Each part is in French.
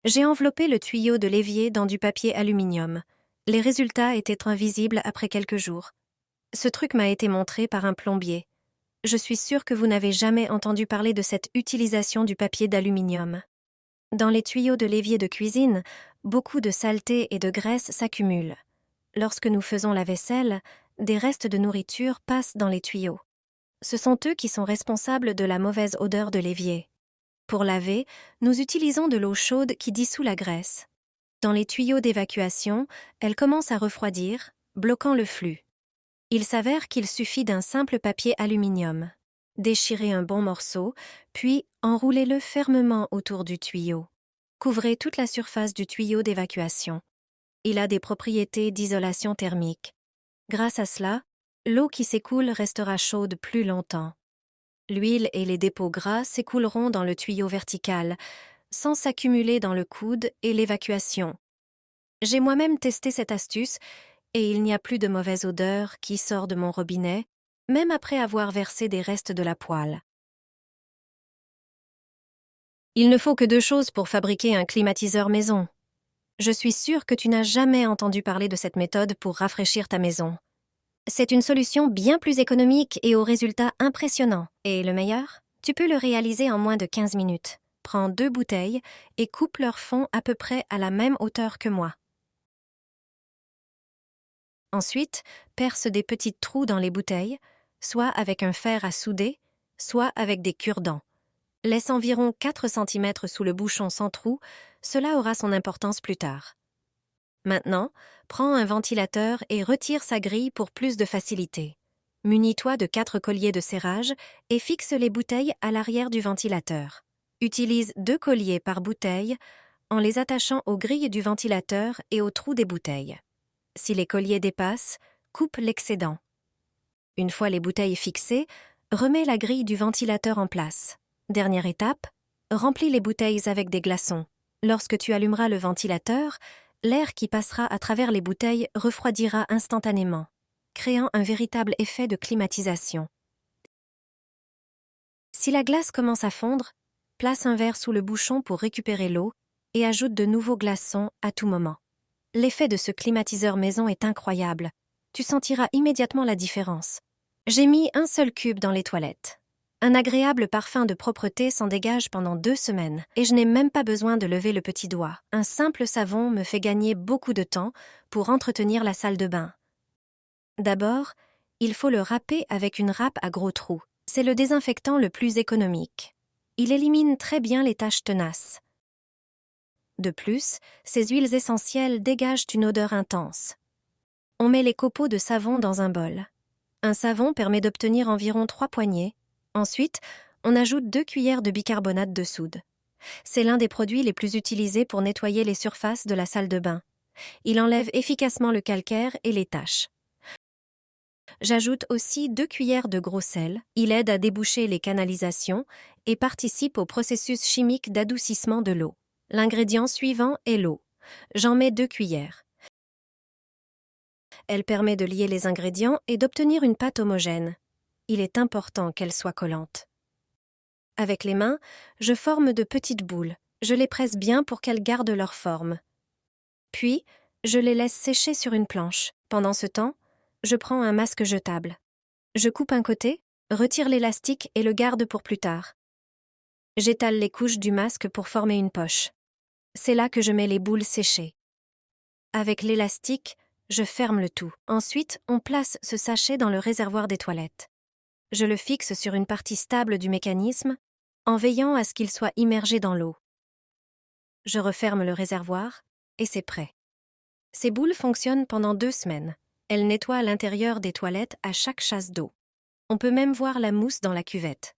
J'ai enveloppé le tuyau de l'évier dans du papier aluminium. Les résultats étaient invisibles après quelques jours. Ce truc m'a été montré par un plombier. Je suis sûre que vous n'avez jamais entendu parler de cette utilisation du papier d'aluminium. Dans les tuyaux de l'évier de cuisine, beaucoup de saleté et de graisse s'accumulent. Lorsque nous faisons la vaisselle, des restes de nourriture passent dans les tuyaux. Ce sont eux qui sont responsables de la mauvaise odeur de l'évier. Pour laver, nous utilisons de l'eau chaude qui dissout la graisse. Dans les tuyaux d'évacuation, elle commence à refroidir, bloquant le flux. Il s'avère qu'il suffit d'un simple papier aluminium. Déchirez un bon morceau, puis enroulez-le fermement autour du tuyau. Couvrez toute la surface du tuyau d'évacuation. Il a des propriétés d'isolation thermique. Grâce à cela, l'eau qui s'écoule restera chaude plus longtemps. L'huile et les dépôts gras s'écouleront dans le tuyau vertical, sans s'accumuler dans le coude et l'évacuation. J'ai moi-même testé cette astuce et il n'y a plus de mauvaise odeur qui sort de mon robinet, même après avoir versé des restes de la poêle. Il ne faut que 2 choses pour fabriquer un climatiseur maison. Je suis sûre que tu n'as jamais entendu parler de cette méthode pour rafraîchir ta maison. C'est une solution bien plus économique et aux résultats impressionnants. Et le meilleur? Tu peux le réaliser en moins de 15 minutes. Prends 2 bouteilles et coupe leur fond à peu près à la même hauteur que moi. Ensuite, perce des petits trous dans les bouteilles, soit avec un fer à souder, soit avec des cure-dents. Laisse environ 4 cm sous le bouchon sans trou, cela aura son importance plus tard. Maintenant, prends un ventilateur et retire sa grille pour plus de facilité. Munis-toi de 4 colliers de serrage et fixe les bouteilles à l'arrière du ventilateur. Utilise 2 colliers par bouteille en les attachant aux grilles du ventilateur et aux trous des bouteilles. Si les colliers dépassent, coupe l'excédent. Une fois les bouteilles fixées, remets la grille du ventilateur en place. Dernière étape, remplis les bouteilles avec des glaçons. Lorsque tu allumeras le ventilateur, l'air qui passera à travers les bouteilles refroidira instantanément, créant un véritable effet de climatisation. Si la glace commence à fondre, place un verre sous le bouchon pour récupérer l'eau et ajoute de nouveaux glaçons à tout moment. L'effet de ce climatiseur maison est incroyable. Tu sentiras immédiatement la différence. J'ai mis un seul cube dans les toilettes. Un agréable parfum de propreté s'en dégage pendant 2 semaines et je n'ai même pas besoin de lever le petit doigt. Un simple savon me fait gagner beaucoup de temps pour entretenir la salle de bain. D'abord, il faut le râper avec une râpe à gros trous. C'est le désinfectant le plus économique. Il élimine très bien les taches tenaces. De plus, ces huiles essentielles dégagent une odeur intense. On met les copeaux de savon dans un bol. Un savon permet d'obtenir environ 3 poignées. Ensuite, on ajoute 2 cuillères de bicarbonate de soude. C'est l'un des produits les plus utilisés pour nettoyer les surfaces de la salle de bain. Il enlève efficacement le calcaire et les taches. J'ajoute aussi 2 cuillères de gros sel. Il aide à déboucher les canalisations et participe au processus chimique d'adoucissement de l'eau. L'ingrédient suivant est l'eau. J'en mets 2 cuillères. Elle permet de lier les ingrédients et d'obtenir une pâte homogène. Il est important qu'elle soit collante. Avec les mains, je forme de petites boules. Je les presse bien pour qu'elles gardent leur forme. Puis, je les laisse sécher sur une planche. Pendant ce temps, je prends un masque jetable. Je coupe un côté, retire l'élastique et le garde pour plus tard. J'étale les couches du masque pour former une poche. C'est là que je mets les boules séchées. Avec l'élastique, je ferme le tout. Ensuite, on place ce sachet dans le réservoir des toilettes. Je le fixe sur une partie stable du mécanisme, en veillant à ce qu'il soit immergé dans l'eau. Je referme le réservoir, et c'est prêt. Ces boules fonctionnent pendant 2 semaines. Elles nettoient l'intérieur des toilettes à chaque chasse d'eau. On peut même voir la mousse dans la cuvette.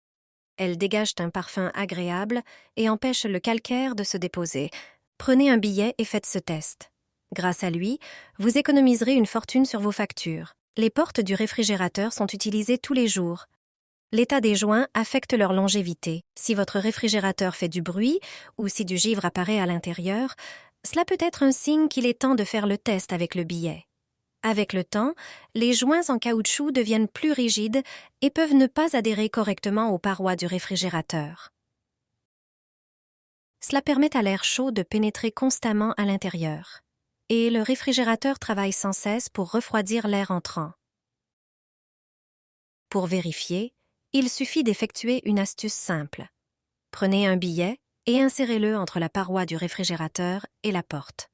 Elles dégagent un parfum agréable et empêchent le calcaire de se déposer. Prenez un billet et faites ce test. Grâce à lui, vous économiserez une fortune sur vos factures. Les portes du réfrigérateur sont utilisées tous les jours. L'état des joints affecte leur longévité. Si votre réfrigérateur fait du bruit ou si du givre apparaît à l'intérieur, cela peut être un signe qu'il est temps de faire le test avec le billet. Avec le temps, les joints en caoutchouc deviennent plus rigides et peuvent ne pas adhérer correctement aux parois du réfrigérateur. Cela permet à l'air chaud de pénétrer constamment à l'intérieur. Et le réfrigérateur travaille sans cesse pour refroidir l'air entrant. Pour vérifier, il suffit d'effectuer une astuce simple. Prenez un billet et insérez-le entre la paroi du réfrigérateur et la porte.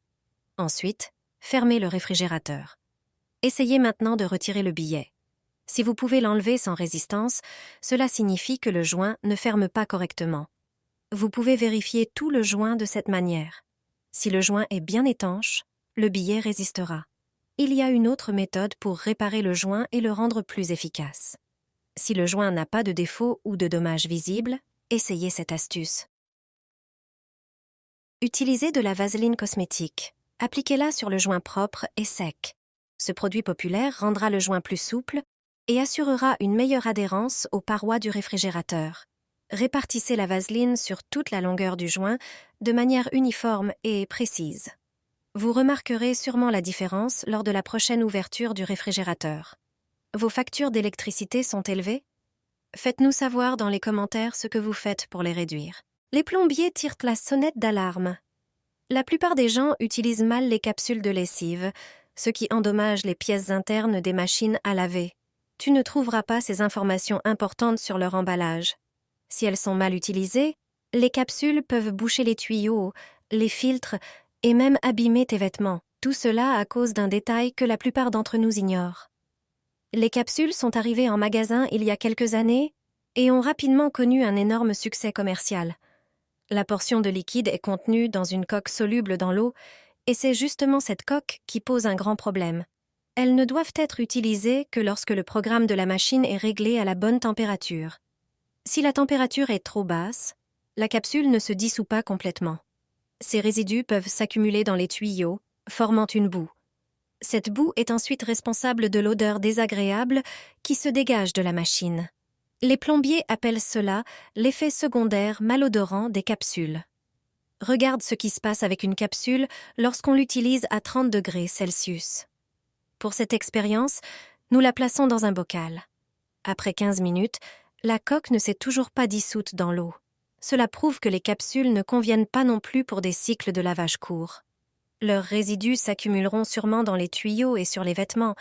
Ensuite, fermez le réfrigérateur. Essayez maintenant de retirer le billet. Si vous pouvez l'enlever sans résistance, cela signifie que le joint ne ferme pas correctement. Vous pouvez vérifier tout le joint de cette manière. Si le joint est bien étanche, le billet résistera. Il y a une autre méthode pour réparer le joint et le rendre plus efficace. Si le joint n'a pas de défaut ou de dommages visibles, essayez cette astuce. Utilisez de la vaseline cosmétique. Appliquez-la sur le joint propre et sec. Ce produit populaire rendra le joint plus souple et assurera une meilleure adhérence aux parois du réfrigérateur. Répartissez la vaseline sur toute la longueur du joint de manière uniforme et précise. Vous remarquerez sûrement la différence lors de la prochaine ouverture du réfrigérateur. Vos factures d'électricité sont élevées? Faites-nous savoir dans les commentaires ce que vous faites pour les réduire. Les plombiers tirent la sonnette d'alarme. La plupart des gens utilisent mal les capsules de lessive, ce qui endommage les pièces internes des machines à laver. Tu ne trouveras pas ces informations importantes sur leur emballage. Si elles sont mal utilisées, les capsules peuvent boucher les tuyaux, les filtres et même abîmer tes vêtements. Tout cela à cause d'un détail que la plupart d'entre nous ignorent. Les capsules sont arrivées en magasin il y a quelques années et ont rapidement connu un énorme succès commercial. La portion de liquide est contenue dans une coque soluble dans l'eau et c'est justement cette coque qui pose un grand problème. Elles ne doivent être utilisées que lorsque le programme de la machine est réglé à la bonne température. Si la température est trop basse, la capsule ne se dissout pas complètement. Ces résidus peuvent s'accumuler dans les tuyaux, formant une boue. Cette boue est ensuite responsable de l'odeur désagréable qui se dégage de la machine. Les plombiers appellent cela l'effet secondaire malodorant des capsules. Regarde ce qui se passe avec une capsule lorsqu'on l'utilise à 30 degrés Celsius. Pour cette expérience, nous la plaçons dans un bocal. Après 15 minutes, la coque ne s'est toujours pas dissoute dans l'eau. Cela prouve que les capsules ne conviennent pas non plus pour des cycles de lavage courts. Leurs résidus s'accumuleront sûrement dans les tuyaux et sur les vêtements.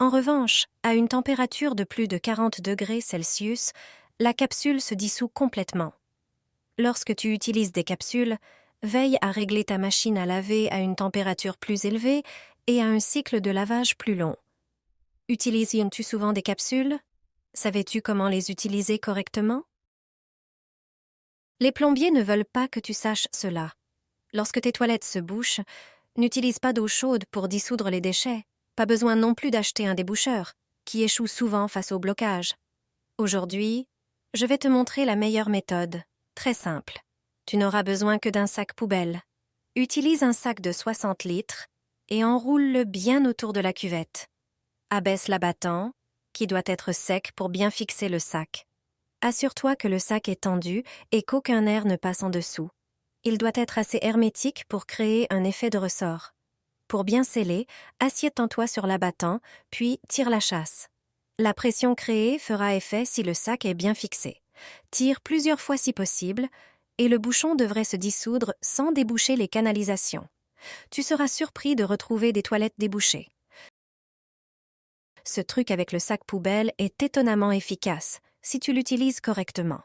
En revanche, à une température de plus de 40 degrés Celsius, la capsule se dissout complètement. Lorsque tu utilises des capsules, veille à régler ta machine à laver à une température plus élevée et à un cycle de lavage plus long. Utilises-tu souvent des capsules? Savais-tu comment les utiliser correctement? Les plombiers ne veulent pas que tu saches cela. Lorsque tes toilettes se bouchent, n'utilise pas d'eau chaude pour dissoudre les déchets. Pas besoin non plus d'acheter un déboucheur, qui échoue souvent face au blocage. Aujourd'hui, je vais te montrer la meilleure méthode, très simple. Tu n'auras besoin que d'un sac poubelle. Utilise un sac de 60 litres et enroule-le bien autour de la cuvette. Abaisse l'abattant, qui doit être sec pour bien fixer le sac. Assure-toi que le sac est tendu et qu'aucun air ne passe en dessous. Il doit être assez hermétique pour créer un effet de ressort. Pour bien sceller, assieds-toi sur l'abattant, puis tire la chasse. La pression créée fera effet si le sac est bien fixé. Tire plusieurs fois si possible, et le bouchon devrait se dissoudre sans déboucher les canalisations. Tu seras surpris de retrouver des toilettes débouchées. Ce truc avec le sac poubelle est étonnamment efficace si tu l'utilises correctement.